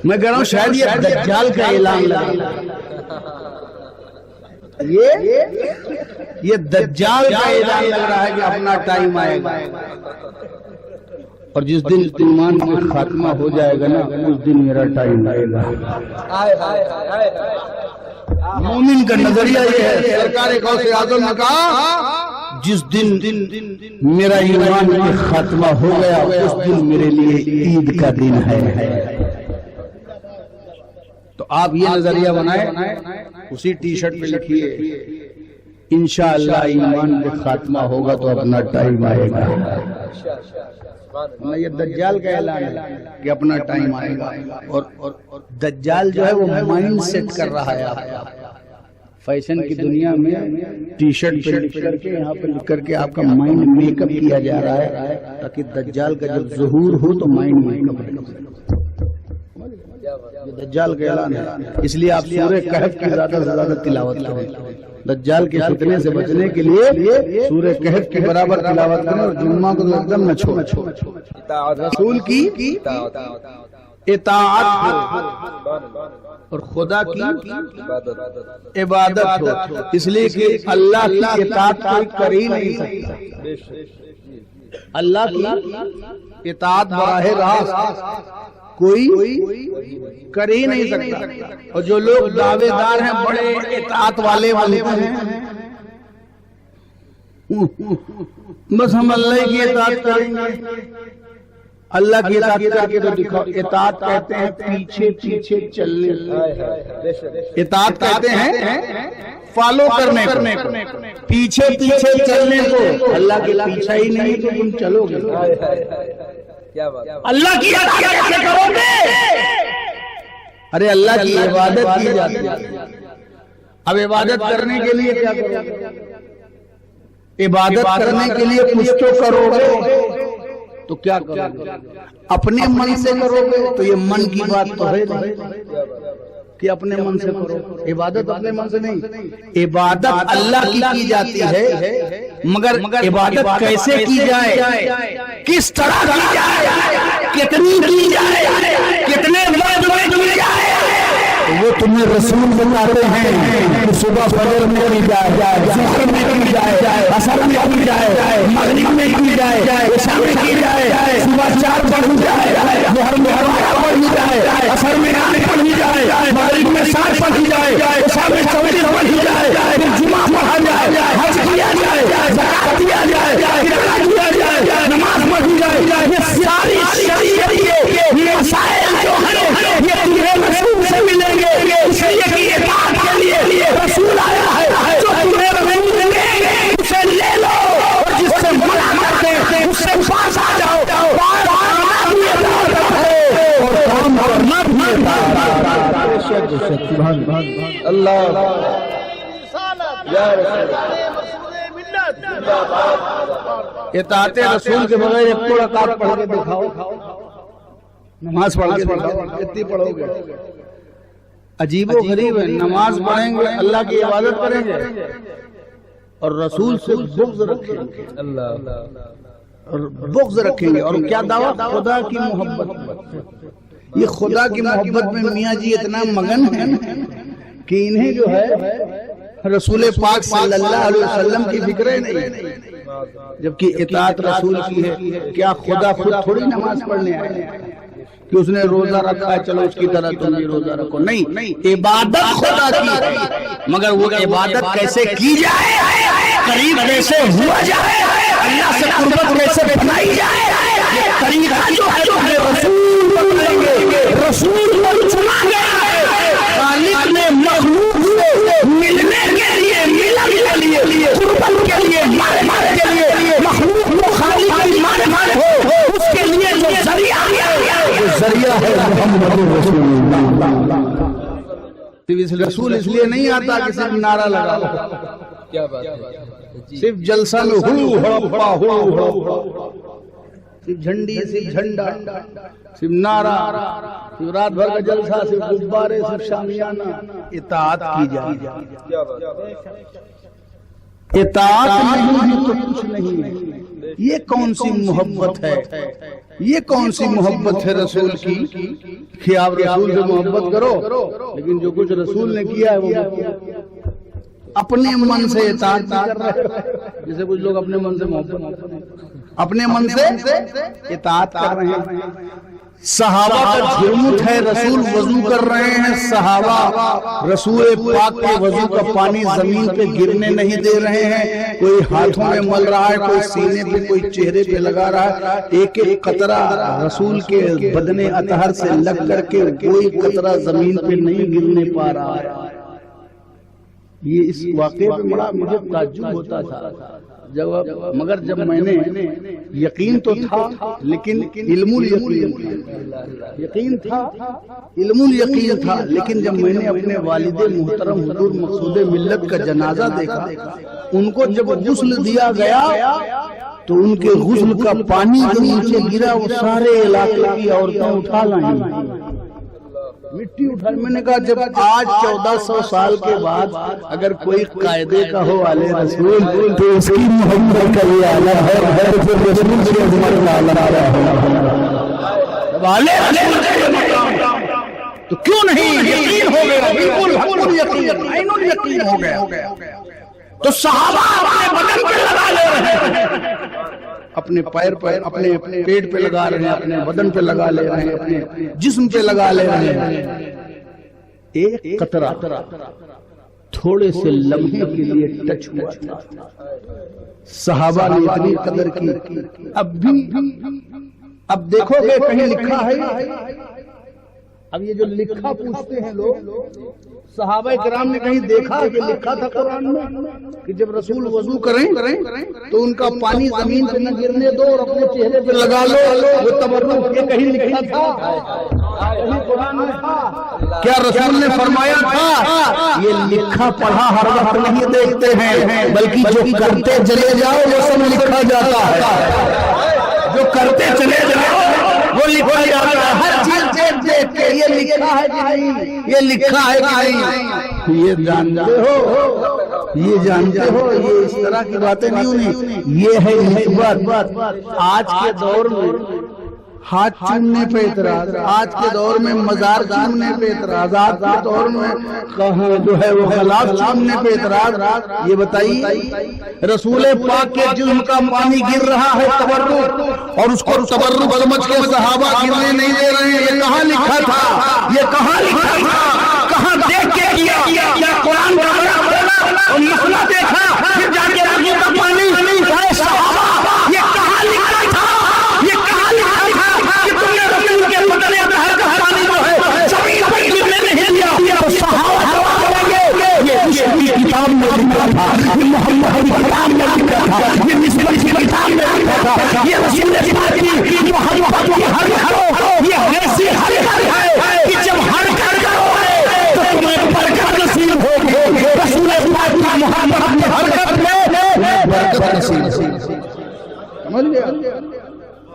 میں کہہ رہا ہوں شاید یہ دجال کا اعلان لگا، یہ دجال کا اعلان لگ رہا ہے کہ اپنا ٹائم آئے گا، اور جس دن ایمان کا خاتمہ ہو جائے گا نا، اس دن میرا ٹائم آئے گا۔ مومن کا نظریہ یہ ہے، سرکار غوث اعظم نے کہا جس دن میرا ایمان کا خاتمہ ہو گیا اس دن میرے لیے عید کا دن ہے۔ تو آپ یہ نظریہ بنائیں، اسی ٹی شرٹ پہ لکھیے انشاءاللہ ایمان کا خاتمہ ہوگا تو اپنا ٹائم آئے گا۔ یہ دجال کا اعلان ہے کہ اپنا ٹائم آئے گا، اور دجال جو ہے وہ مائنڈ سیٹ کر رہا ہے۔ فیشن کی دنیا میں ٹی شرٹ پہ لکھ کر کے، یہاں پہ لکھ کر کے آپ کا مائنڈ میک اپ کیا جا رہا ہے تاکہ دجال کا جب ظہور ہو تو مائنڈ میک اپ رہے۔ یہ دجال کا اعلان ہے، اس لیے آپ سورہ کہف کی زیادہ سے زیادہ تلاوت کریں، دجال کے فتنے سے بچنے کے لیے سورہ کہف کی برابر تلاوت کریں، اور جمعہ کو ایک دم نہ چھوڑیں۔ رسول کی اطاعت ہو اور خدا کی عبادت ہو، اس لیے کہ اللہ کی اطاعت کوئی کر ہی نہیں سکتا، اللہ کی اطاعت براہ راست کوئی کر ہی نہیں سکتا۔ اور جو لوگ دعوے دار ہیں بڑے اطاعت والے ہیں، بس ہم اللہ کی اطاعت کریں گے، اللہ کی اطاعت کر کے تو دکھاؤ۔ اطاعت کہتے ہیں پیچھے پیچھے چلنے، اطاعت کہتے ہیں فالو کرنے کو، پیچھے پیچھے چلنے کو۔ اللہ کے پیچھے ہی نہیں تو تم چلو گے، اللہ کی اطاعت کیسے کرو گے؟ ارے اللہ کی عبادت کی جاتی ہے، اب عبادت کرنے کے لیے کیا کرو گے؟ عبادت کرنے کے لیے کچھ تو کرو گے، تو کیا کرو گے؟ اپنے من سے کرو گے تو یہ من کی بات تو ہے نہیں کہ اپنے من سے کرو، عبادت اپنے من سے نہیں، عبادت اللہ کی جاتی ہے، مگر عبادت کیسے کی جائے، کس طرح کی جائے، کتنی کی جائے، کتنے وقت میں کی جائے، وہ تمہیں رسول بتاتے ہیں کہ صبح فجر میں کی جائے، ظہر میں کی جائے، عصر جائے، عشاء میں کی جائے، صبح 4 پڑھی جائے، ظہر میں 12 پڑھی جائے، عصر میں 8 پڑھی جائے، مغرب میں 7 پڑھی جائے، عشاء میں 34 پڑھی جائے، پھر جمعہ پڑھا جائے، حج کیا جائے، زکات دیا جائے، کرایہ دیا جائے، نماز پڑھی جائے، یہ ساری شریعت کے مسائل جو ہیں یہ تمہیں رسول سے ملیں گے، اس لیے کہ اطاعت کے لیے رسول آیا ہے، جو تمہیں رسول دیں گے اسے لے لو، اور جس سے منع کرتے ہیں اس سے پاس آ جاؤ، بار آنا بھی اطاعت ہے اور کام کرنا بھی اطاعت ہے۔ اللہ یا رسول اطاعت رسول کے بغیر ایک رکعت پڑھ کے دکھاؤ، نماز پڑھ کے دکھاؤ، کتنی پڑھو گے؟ عجیب و غریب ہے، نماز پڑھیں گے، اللہ کی عبادت کریں گے اور رسول سے بغض رکھیں گے، اور بغض رکھیں گے، اور کیا دعویٰ؟ خدا کی محبت۔ یہ خدا کی محبت میں میاں جی اتنا مگن ہے کہ انہیں جو ہے رسول پاک صلی اللہ علیہ وسلم کی فکر ہی نہیں، جبکہ اطاعت رسول کی ہے۔ کیا خدا خود تھوڑی نماز پڑھنے آئے کہ اس نے روزہ رکھا ہے چلو اس کی طرح تم بھی روزہ رکھو؟ نہیں، عبادت خدا کی ہے، مگر وہ عبادت کیسے کی جائے، قریب کیسے ہوا جائے، اللہ سے قربت کیسے بنائی جائے، یہ طریقہ جو ہے تمہیں رسول بتائیں گے۔ رسول کو چنا گیا ہے خالق نے مخلوق سے ملنے کے لیے، ملن کے لیے، قربت کے لیے، مارے کے لیے، مخلوق کو خالق کی مارے ہو اس کے لیے جو ذریعہ ہے، وہ ذریعہ ہے محمد رسول اللہ۔ رسول اس لیے نہیں آتا کہ صرف نعرہ لگاؤ، کیا بات ہے، صرف جلسہ میں ہو ہڑپا ہو، صرف جھنڈی، صرف جھنڈا، صرف نعرہ، صرف رات بھر کا جلسہ، صرف غبارے، صرف شامیانہ۔ اطاعت کی جائے، اطاعت نہیں تو کچھ نہیں ہے۔ یہ کون سی محبت ہے، یہ کون سی محبت ہے رسول کی کہ آپ رسول سے محبت کرو لیکن جو کچھ رسول نے کیا ہے وہ اپنے من سے اطاعت کر رہے ہیں۔ جیسے کچھ لوگ اپنے من سے محبت، اپنے من سے اطاعت کر رہے ہیں۔ صحابہ کا جرمت ہے، رسول وضو کر رہے ہیں، صحابہ رسول پاک کے وضو کا پانی زمین پہ گرنے نہیں دے رہے ہیں، کوئی ہاتھوں میں مل رہا ہے، کوئی سینے پہ، کوئی چہرے پہ لگا رہا ہے، ایک ایک قطرہ رسول کے بدن اطہر سے لگ کر کے کوئی قطرہ زمین پہ نہیں گرنے پا رہا ہے۔ یہ اس واقعے پہ بڑا مجھے تعجب ہوتا تھا، مگر جب میں نے یقین تو تھا لیکن علم یقین تھا، علم الیقین تھا، لیکن جب میں نے اپنے والد محترم حضور مقصود ملت کا جنازہ دیکھا، ان کو جب غسل دیا گیا تو ان کے غسل کا پانی جو نیچے گرا وہ سارے علاقے کی عورتیں اٹھا لائیں، مٹی اٹھا۔ میں نے کہا جب آج 1400 سال کے بعد اگر کوئی قاعدے کا ہو آل رسول تو اس کی محبت کا یہ آلہ ہے، پھر رسول سے عظمت کا آلہ ہے، تو کیوں نہیں یقین ہو گیا، بالکل حق یقین، عین الیقین ہو گیا۔ تو صحابہ اپنے بدن پہ لگا لے رہے ہیں، اپنے پیر پہ، اپنے پیٹ پہ لگا رہے ہیں، اپنے بدن پہ لگا لے رہے ہیں، اپنے جسم پہ لگا لے رہے ہیں۔ ایک قطرہ تھوڑے سے لمحے کے لیے ٹچ ہوا تھا، صحابہ نے اتنی قدر کی۔ اب دیکھو گے کہیں لکھا ہے، اب یہ جو لکھا پوچھتے ہیں لوگ، صحابہ کرام نے کہیں دیکھا کہ لکھا تھا قرآن میں کہ جب رسول وضو کریں تو ان کا پانی زمین پہ نہ گرنے دو اور اپنے چہرے پہ لگا لو، وہ تبرک، یہ کہیں لکھا تھا؟ کہیں قرآن میں تھا؟ کیا رسول نے فرمایا تھا؟ یہ لکھا پڑھا ہر وقت نہیں دیکھتے ہیں، بلکہ جو کرتے چلے جاؤ وہ سب لکھا جاتا ہے، جو کرتے چلے جاؤ وہ لکھا جاتا ہے، ہر چیز دیکھ کے یہ لکھا ہے کہ نہیں، یہ لکھا ہے کہ نہیں، یہ جانتے ہو، یہ جانتے ہو، یہ اس طرح کی باتیں نہیں ہونی، یہ ہے نسبت۔ آج کے دور میں ہاتھ چومنے پہ اعتراض، آج کے دور میں مزار چومنے پہ اعتراض، آج کے دور میں کہاں جو ہے وہ غلاف چومنے پہ اعتراض. یہ بتائیے رسول پاک کے جسم کا پانی گر رہا ہے تبرک، اور اس کو تبرک سمجھ کے صحابہ گرنے نہیں دے رہے ہیں. یہ کہاں لکھا تھا؟ یہ کہاں لکھا تھا؟ کہاں دیکھ کے کیا؟ کیا قرآن کا بڑا اور مسئلہ دیکھا پھر جا کے رسول کا پانی؟ صحابہ یہ کہاں لکھا تھا؟ یہ کہاں لکھا تھا کہ تم نے رسول کے بدن اطہر کا پانی جو ہے زمین پر گرنے نہیں دیا؟ تو صحابہ جواب دیں گے یہ عشق کی کتاب میں لکھا تھا، یہ محمد کی کتاب میں لکھا تھا، یہ نسبت کی کتاب میں لکھا تھا، یہ رسول پاک کی محبت کی ہر کرو یہ ایسی ہر کر ہے کہ جب ہر کر کرو تو تمہیں برکت نصیب ہوگی. رسول پاک کی محبت کی حرکت میں برکت نصیب.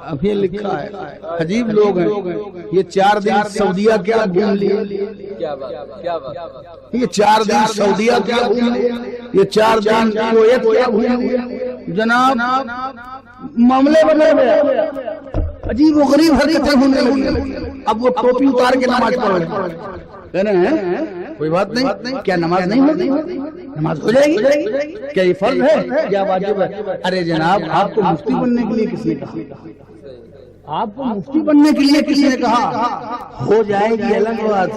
اب یہ لکھا ہے، عجیب لوگ ہیں. یہ 4 دن سعودیہ کیا گھوم لیے، یہ 4 دن سعودیہ کیا گھوم لیے، یہ 4 دن کویت کیا گھوم لیے. جناب معاملے بدل گئے، عجیب و غریب حرکتیں ہونے لگی. اب وہ ٹوپی اتار کے نماز پڑھ رہے ہیں. کوئی بات نہیں، کیا نماز نہیں ہوگی؟ نماز ہو جائے گی. کیا یہ فرض ہے یا واجب ہے؟ ارے جناب آپ کو مفتی بننے کے لیے کس نے کہا؟ آپ کو مفتی بننے کے لیے کس نے کہا؟ ہو جائے گی، الگ بات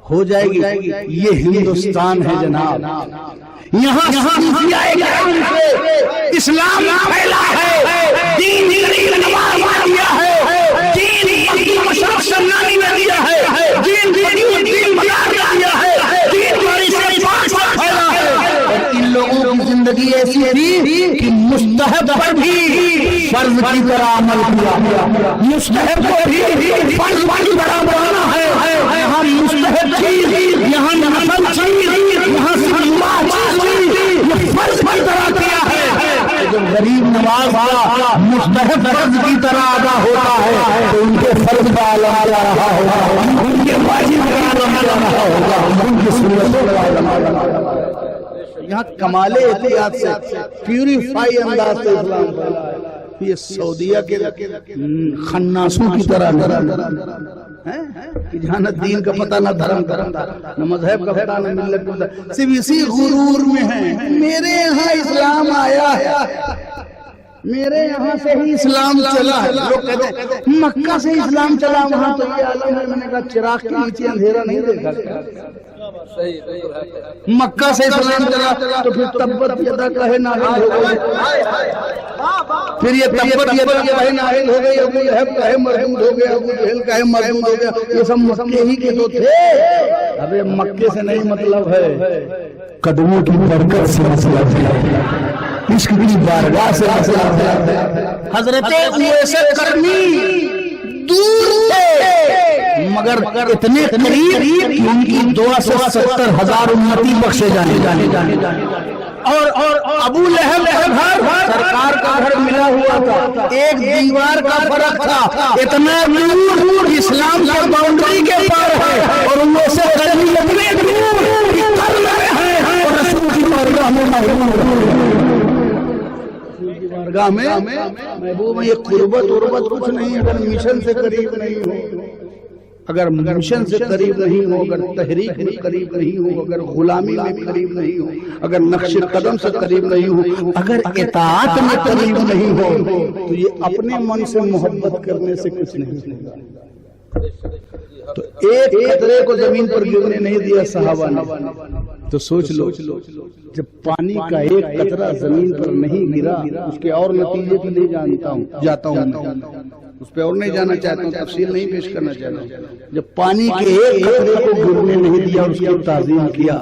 ہو جائے گی. یہ ہندوستان ہے جناب، یہاں اسلام پھیلا ہے، دین نواز دیا ہے، دین مشرف سمنانی میں دیا ہے، دین مدار دیا ہے، دین بڑی سے پاک پھیلا ہے. اور ان لوگوں کی زندگی ایسی تھی کہ مستحب پر بھی فرض کی طرح عمل کیا، مستحب کو بھی فرض کی طرح بنانا ہے. ہم مستحب چیز یہاں نفل چیز یہاں سنما چیز یہ فرض کی طرح کیا ہے. جب غریب نواز مستحب فرض کی طرح ادا ہوتا ہے تو ان کے فرض کا اعلان آ رہا ہوگا، ان کے واجب کا اعلان آ رہا ہوگا، ان کی سنت کا اعلان آ رہا ہوگا. یہاں کمال احتیاط سے پیوریفائی انداز سے اسلام پھیلا ہے. یہ سعودیہ کے خناسوں کی طرح کہ جہاں نہ دین کا پتہ نہ دھرم کا نہ مذہب کا پتہ نہ ملت کا پتہ، صرف اسی غرور میں ہیں. میرے یہاں اسلام آیا ہے، میرے یہاں سے ہی اسلام چلا ہے. لوگ کہتے ہیں مکہ سے اسلام چلا، وہاں تو یہ عالم ہے. میں نے کہا چراغ کے نیچے اندھیرا نہیں دیکھا. مکہ سے اسلام چلا تو پھر تبت یدا کہے نازل ہو گئی، پھر یہ تبت یدا کہے نازل ہو گئی، ابو لہب کہے مردود ہو گیا، ابو جہل کہے مردود ہو گیا. یہ سب مکے ہی کے تو تھے. ابے مکے سے نہیں مطلب ہے، قدموں کی برکت سے مطلب ہے، عشق کی بارگاہ سے مطلب ہے. حضرت اویس کرنی دور تھے مگر اتنے قریب کہ ان کی دعا سے 70,000 امتی بخشے جانے. اور ابو لہب سرکار کا گھر ملا ہوا تھا، ایک دیوار کا فرق تھا. اتنا دور اسلام کا باؤنڈری کے پار ہے اور ان سے اتنے دور اور رسول کی بارگاہ میں محبوب میں یہ قربت کچھ نہیں. اگر مشن سے قریب نہیں ہو، اگر مشن سے قریب نہیں ہو، اگر تحریک میں قریب نہیں ہو، اگر غلامی میں قریب نہیں ہو، اگر نقش قدم سے قریب نہیں ہو، اگر اطاعت میں قریب نہیں ہو تو یہ اپنے من سے محبت کرنے سے کچھ نہیں ہوگا. تو ایک قطرے کو زمین پر گرنے نہیں دیا صحابہ نے. تو سوچ لو جب پانی کا ایک قطرہ زمین پر نہیں گرا، اس کے اور نتیجے بھی نہیں جاتا ہوں اس پہ اور نہیں جانا چاہتا ہوں، تفصیل نہیں پیش کرنا چاہتا ہوں. جب پانی کے ایک قطرے کو گرنے نہیں دیا، اس کی تعظیم کیا،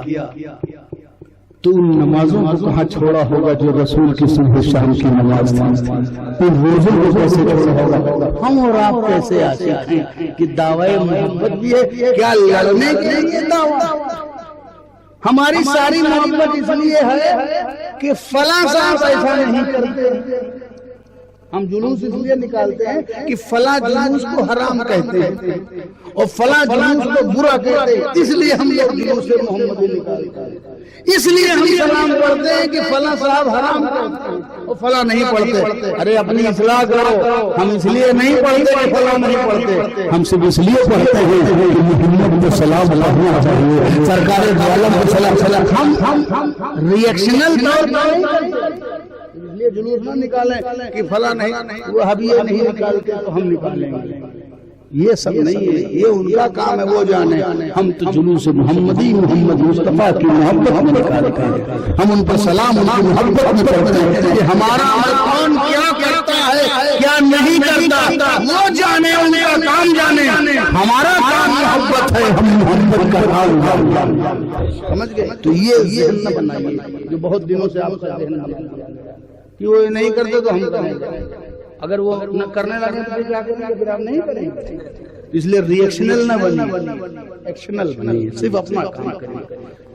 تو ان نمازوں کو کہاں چھوڑا ہوگا جو رسول کی صبح شام کی نماز تھی؟ ان روزوں کو کیسے چھوڑا ہوگا؟ ہم اور آپ کیسے عاشق ہیں کہ دعوی محبت بھی ہے، کیا لڑنے کے لیے دعویٰ؟ ہماری ساری محبت اس لیے ہے کہ فلاں صاحب ایسا نہیں کرتے، ہم جلوس اس لیے نکالتے ہیں کہ فلاں جلوس کو حرام کہتے ہیں اور فلاں جلوس کو برا کہتے ہیں، اس لیے ہم لوگ جلوس محمدی نکالتے ہیں، اس لیے ہم سلام پڑھتے ہیں کہ فلاں صاحب حرام کہتے ہیں اور فلاں نہیں پڑھتے۔ ارے اپنی اصلاح کرو، ہم اس لیے نہیں پڑھتے کہ فلاں نہیں پڑھتے، ہم صرف اس لیے پڑھتے ہیں کہ محمد کو سلام پڑھنا چاہیے، سرکار دو عالم کو سلام۔ ہم ریئیکشنل طور پر اس لیے جلوس نہ نکالیں کہ فلاں نہیں، وہ حبیب نہیں نکالتے تو ہم نکالیں گے، یہ سب نہیں ہے، یہ ان کا کام ہے، وہ جانے۔ ہم تو جلوس محمدی محمد مصطفیٰ کی محبت میں نکالتے ہیں، ہم ان پر سلام ان کی محبت میں پڑھتے ہیں کہ ہمارا کون کیا کرتا ہے کیا نہیں کرتا وہ جانے، ان کا کام جانے، ہمارا کام محبت ہے، ہم محبت کا کام سمجھ گئے۔ تو یہ ذہن نہ بنائیے جو بہت دنوں سے آپ کا ذہن بنا کہ وہ نہیں کرتے تو ہم کریں گے، اگر وہ نہ کرنے لگے تو کیا کریں گے، پھر آپ نہیں کریں گے۔ اس لیے ریئیکشنل نہ بنیے، ایکشنل بنیے، صرف اپنا کام کریں،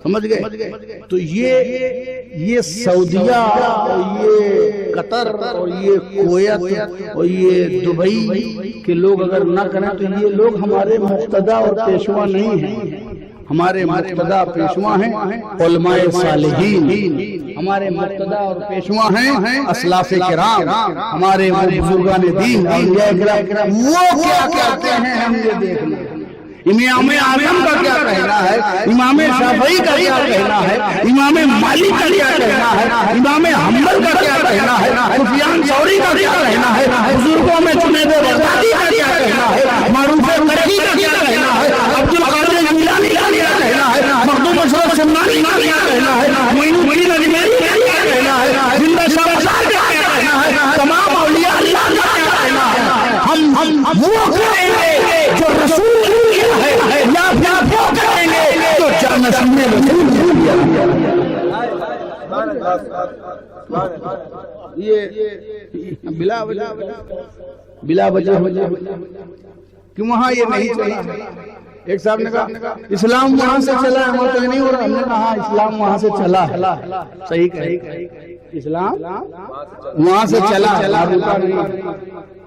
سمجھ گئے۔ تو یہ سعودیہ اور یہ قطر اور یہ کویت اور یہ دبئی کے لوگ اگر نہ کریں تو یہ لوگ ہمارے مقتدا اور پیشوا نہیں ہیں، ہمارے مقتدا پیشوا ہیں علماء صالحین، ہمارے مقتدا اور پیشوا ہیں اسلاف کرام، ہمارے بزرگان دین اولیاء کرام، وہ کیا کہتے ہیں ہم یہ دیکھ لیں۔ امام اعظم کا کیا کہنا ہے، امام شافعی کا کیا کہنا ہے، امام مالک کا کیا کہنا ہے، امام حنبل کا کیا کہنا ہے، سفیان ثوری کا کیا کہنا ہے، بزرگوں میں جنید بغدادی کا کیا کہنا ہے، معروف کرخی کا کیا کہنا ہے، عبد القادر جیلانی کا کیا کہنا ہے، مخدوم اشرف سمنانی کا کیا کہنا ہے، معین الدین اجمیری کا کیا کہنا ہے، زندہ شاہ بازار کا کیا کہنا ہے، تمام اولیاء اللہ کا کیا کہنا ہے۔ ہم وہ کریں گے جو رسول ہے یا وہ کریں گے تو جانشین رسول یہ بلا وجہ کہ وہاں یہ نہیں چلا۔ ایک صاحب نے کہا اسلام وہاں سے چلا ہے، وہاں نہیں ہو رہا۔ ہم نے کہا اسلام وہاں سے چلا ہے، صحیح کہا، اسلام وہاں سے چلا،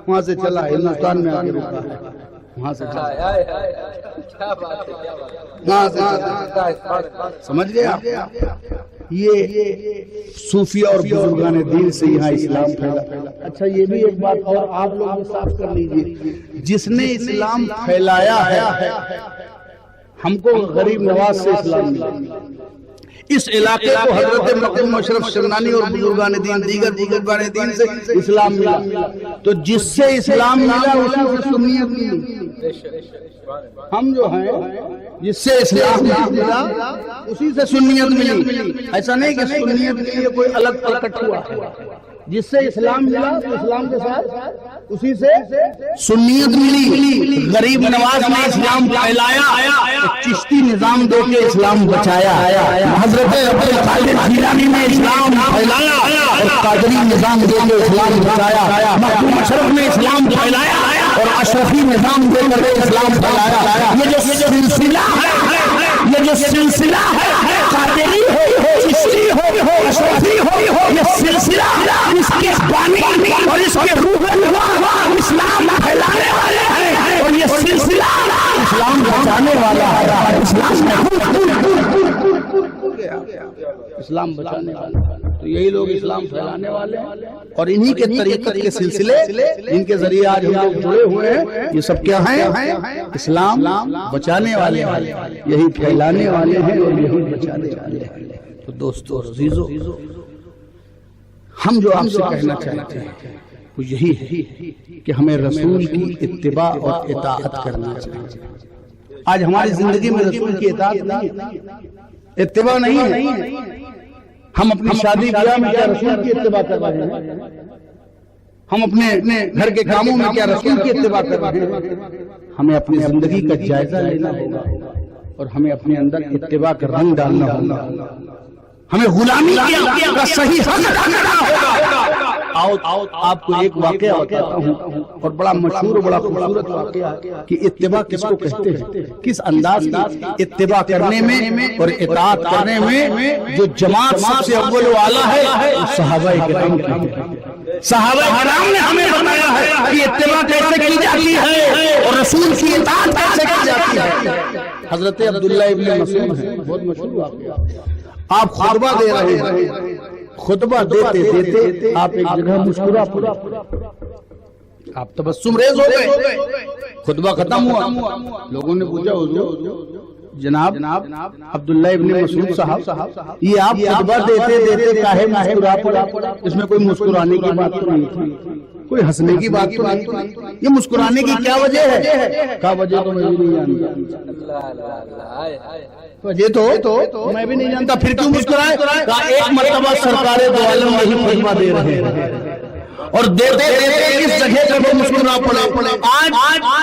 وہاں سے چلا، ہندوستان میں آ کے رکا ہے، وہاں سے سمجھ گئے آپ۔ یہ صوفیہ اور بزرگان دین سے یہاں اسلام پھیلا۔ اچھا یہ بھی ایک بات اور آپ لوگ صاف کر لیجئے، جس نے اسلام پھیلایا ہے ہم کو غریب نواز سے اسلام ملا، اس علاقے کو حضرت مقدم اشرف شمنانی اور بزرگان دین دیگر بزرگان دین سے اسلام ملا، تو جس سے اسلام ملا اسی سے سنیت ملی۔ ہم جو ہیں جس سے اسلام ملا اسی سے سنیت ملی، ایسا نہیں کہ سنیت کے لیے کوئی الگ پرکٹ ہوا، جس سے اسلام ملا تو اسلام کے ساتھ اسی سے سنیت ملی۔ غریب نواز نے اسلام پھیلایا، چشتی نظام دے کے اسلام بچایا، حضرت عبد القادر جیلانی نے اسلام پھیلایا اور قادری نظام دے کے اسلام بچایا، مخدوم اشرف نے اسلام پھیلایا اور اشرفی نظام دے کر اسلام پھیلایا۔ یہ جو سلسلہ ہے، یہ جو سلسلہ ہے، قادری ہو، چشتی ہو، اشرفی ہو، یہ سلسلہ اس کے بانی اور اس کے روح اسلام پھیلانے والے ہیں، اور یہ سلسلہ اسلام بچانے والا ہے، اسلام بچانے والا۔ تو یہی لوگ اسلام پھیلانے والے ہیں اور انہی کے طریقت کے سلسلے ان کے ذریعے آج ہم لوگ جڑے ہوئے ہیں، یہ سب کیا ہیں؟ اسلام بچانے والے ہیں، یہی پھیلانے والے ہیں اور یہی بچانے والے ہیں۔ تو دوستو عزیزو، ہم جو آپ سے کہنا چاہتے ہیں وہ یہی ہے کہ ہمیں رسول کی اتباع اور اطاعت کرنا چاہیے۔ آج ہماری زندگی میں رسول کی اطاعت نہیں ہے، اتباع نہیں ہے۔ ہم اپنی شادی بیاہ میں کیا رسول کی اتباع کر رہے ہیں؟ ہم اپنے گھر کے کاموں میں کیا رسول کی اتباع کر رہے ہیں؟ ہمیں اپنی زندگی کا جائزہ لینا ہوگا اور ہمیں اپنے اندر اتباع کا رنگ ڈالنا ہوگا، ہمیں غلامی کا صحیح حق ادا کرنا ہوگا۔ آپ کو ایک واقعہ بتاتا ہوں اور بڑا مشہور اور بڑا خوبصورت واقعہ کہ اتباع کس کو کہتے ہیں، کس انداز کی اتباع کرنے میں اور اطاعت کرنے میں جو جماعت سب سے اول و اعلیٰ ہے وہ صحابہ کرام کی۔ صحابہ کرام نے ہمیں بتایا ہے کہ اتباع کیسے کی جاتی ہے اور رسول کی اطاعت کیسے کی جاتی ہے۔ حضرت عبداللہ ابن مسعود ہیں، بہت مشہور واقعہ۔ آپ خطبہ دے رہے ہیں، خطبہ دیتے دیتے آپ ایک جگہ مسکرا پڑے، آپ تبسم ریز ہو گئے، خطبہ ختم ہوا، لوگوں نے پوچھا حضور جناب عبداللہ ابن مسعود صاحب یہ آپ خطبہ دیتے دیتے کاہے مسکرا پڑا؟ اس میں کوئی مسکرانے کی بات تو نہیں تھی، کوئی ہنسنے کی بات تو نہیں تھی، یہ مسکرانے کی کیا وجہ ہے؟ کیا وجہ تو میں بھی نہیں جانتا، وجہ تو میں بھی نہیں جانتا، پھر کیوں مسکرائے؟ کہا ایک مرتبہ سرکار دو عالم وہی خطبہ دے رہے ہیں اور دیتے دیتے اس جگہ پر وہ مسکرا پڑے۔ آج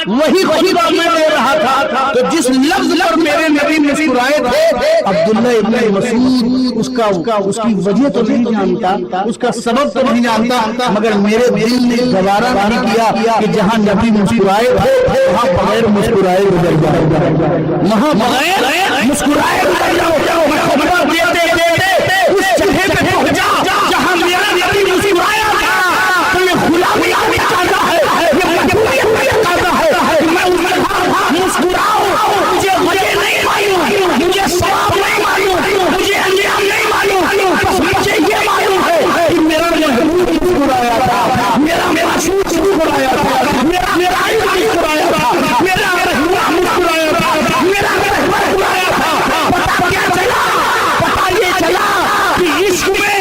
وہی خطبہ میں دے رہا تھا تو جس لفظ پر میرے نبی مسکرائے تھے عبداللہ ابن مسعود اس کی وجہ تو نہیں جانتا، اس کا سبب تو نہیں جانتا، مگر میرے دل نے گوارا نہیں کیا کہ جہاں نبی مسکرائے تھے وہاں بغیر مسکرائے گزر جاؤ، وہاں بغیر مسکرائے گزر جاؤ۔ میں خطبہ دیتے دیتے اس جگہ پہ پہنچا جہاں میرا نبی مسکرایا تھا۔ غلامی چاہتا ہے، یہ مجبوریت چاہتا ہے کہ میں اس کے بعد مسکراؤں، مجھے وجہ نہیں معلوم، مجھے ثواب نہیں معلوم، مجھے انجام نہیں معلوم، بس مجھے یہ معلوم ہے کہ میرا محبوب مسکرایا تھا، میرا معشوق مسکرایا تھا، میرا عشق مسکرایا تھا، میرا رہنما مسکرایا تھا، میرا رہبر مسکرایا تھا۔ پتہ کیا چلا؟ پتہ یہ چلا کہ عشق میں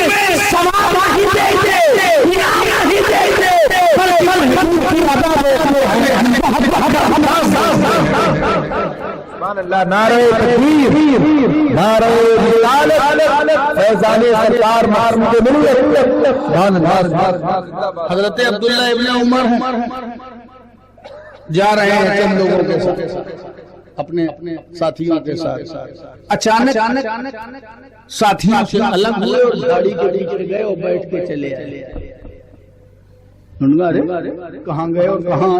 ثواب نہیں دیتے، انعام نہیں دیتے، بلکہ محبوب کی ادا دیتے ہیں۔ سبحان اللہ، نعرہ تکبیر، نعرہ رسالت، فیضان سرکار معصوم ملت، سبحان اللہ۔ حضرت عبداللہ ابن عمر جا رہے ہیں چند لوگوں کے ساتھ، اپنے ساتھیوں کے ساتھ، اچانک ساتھیوں سے الگ ہوئے اور گاڑی کے پیچھے گئے اور بیٹھ کے چلے آئے۔ کہاں گئے اور کہاں؟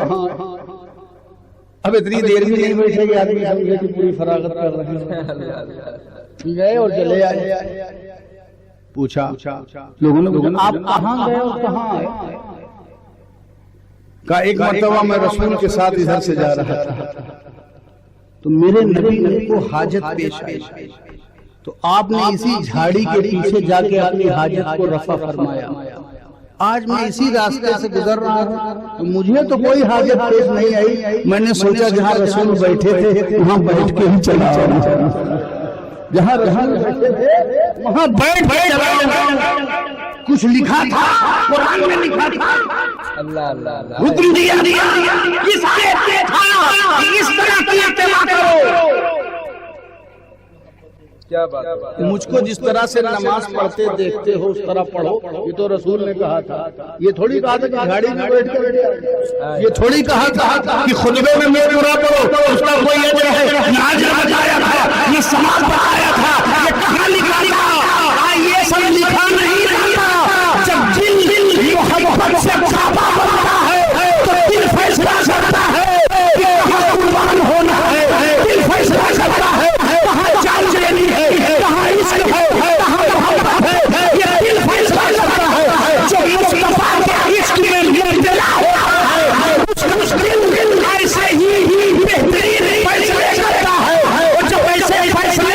اب اتنی دیر بھی نہیں بیٹھے کہ آدمی سمجھے کہ پوری فراغت کر رہے ہیں، گئے اور چلے آئے۔ پوچھا لوگوں نے آپ کہاں گئے اور کہاں آئے؟ کہا ایک مرتبہ میں رسول کے ساتھ ادھر سے جا رہا تھا تو میرے نبی کو حاجت پیش آئی، تو آپ نے اسی جھاڑی کے پیچھے جا کے اپنی حاجت کو رفع فرمایا۔ آج میں اسی راستے سے گزر رہا ہوں تو مجھے تو کوئی حاجت پیش نہیں آئی، میں نے سوچا جہاں رسول بیٹھے تھے وہاں بیٹھ کے ہی چلا جاؤں، جہاں رسول بیٹھے تھے وہاں بیٹھ کے چلا جاؤں۔ کچھ لکھا تھا قرآن میں، لکھا تھا حکم دیا اس آیت میں تھا کہ اس طرح کی اتباع کرو۔ کیا بات ہے؟ مجھ کو جس طرح سے نماز پڑھتے دیکھتے ہو اس طرح پڑھو، یہ تو رسول نے کہا تھا۔ یہ تھوڑی کہا تھا کہ گاڑی میں بیٹھ کے، یہ تھوڑی کہا تھا کہ خطبے میں مسکرا پڑھو، اس کا کوئی اجر ہے، نہ اجر بتایا تھا، یہ سماج بتایا تھا، یہ کہاں لکھا تھا؟ یہ سب لکھا نہیں رہتا۔ جب دل محبت سے کعبہ بنتا ہے تو دل فیصلہ کرتا ہے کہ کہاں قربان ہونا ہے، دل فیصلہ کرتا ہے کہاں جان دینی ہے، کہاں عشق ہے، کہاں محبت ہے، یہ دل فیصلہ کرتا ہے۔ جو مصطفیٰ کے عشق میں مبتلا ہوتا ہے اس دل ایسے ہی بہترین فیصلے کرتا ہے، اور جب ایسے فیصلے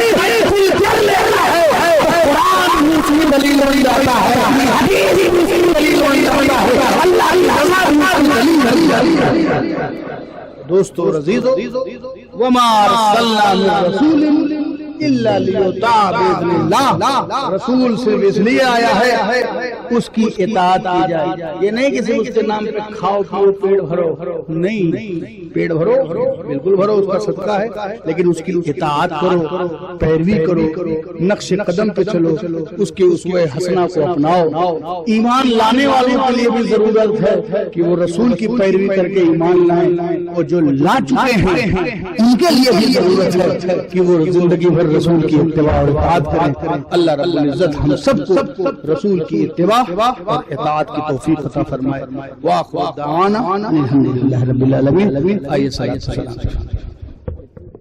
دل کر لیتا ہے تو قرآن مسلم دلیل ہو جاتا ہے، حدیث مسلم دلیل ہو جاتا ہے، اللہ کی رضا مسلم دلیل ہو جاتی ہے۔ دوستو عزیزو، وما ارسلنا من رسول الا لیطاع باذن اللہ، رسول صرف اس لیے آیا ہے اس کی اطاعت کی جائے۔ یہ نہیں کہ صرف اس کے نام پہ کھاؤ پیو پیٹ بھرو، نہیں، پیٹ بھرو بالکل بھرو، اس کا صدقہ ہے، لیکن اس کی اطاعت کرو، پیروی کرو، نقش قدم پہ چلو، اس کے اسوہ حسنہ کو اپناؤ۔ ایمان لانے والوں کے لیے بھی ضرورت ہے کہ وہ رسول کی پیروی کر کے ایمان لائیں، اور جو لا چکے ہیں ان کے لیے بھی ضرورت ہے کہ وہ زندگی بھر رسول کی اتباع اور اطاعت کریں۔ اللہ رب العزت ہم سب کو رسول کی اتباع اور اطاعت کی توفیق عطا فرمائے۔ وآخر دعوانا الحمدللہ رب العالمین۔ آئیے صلاۃ و سلام۔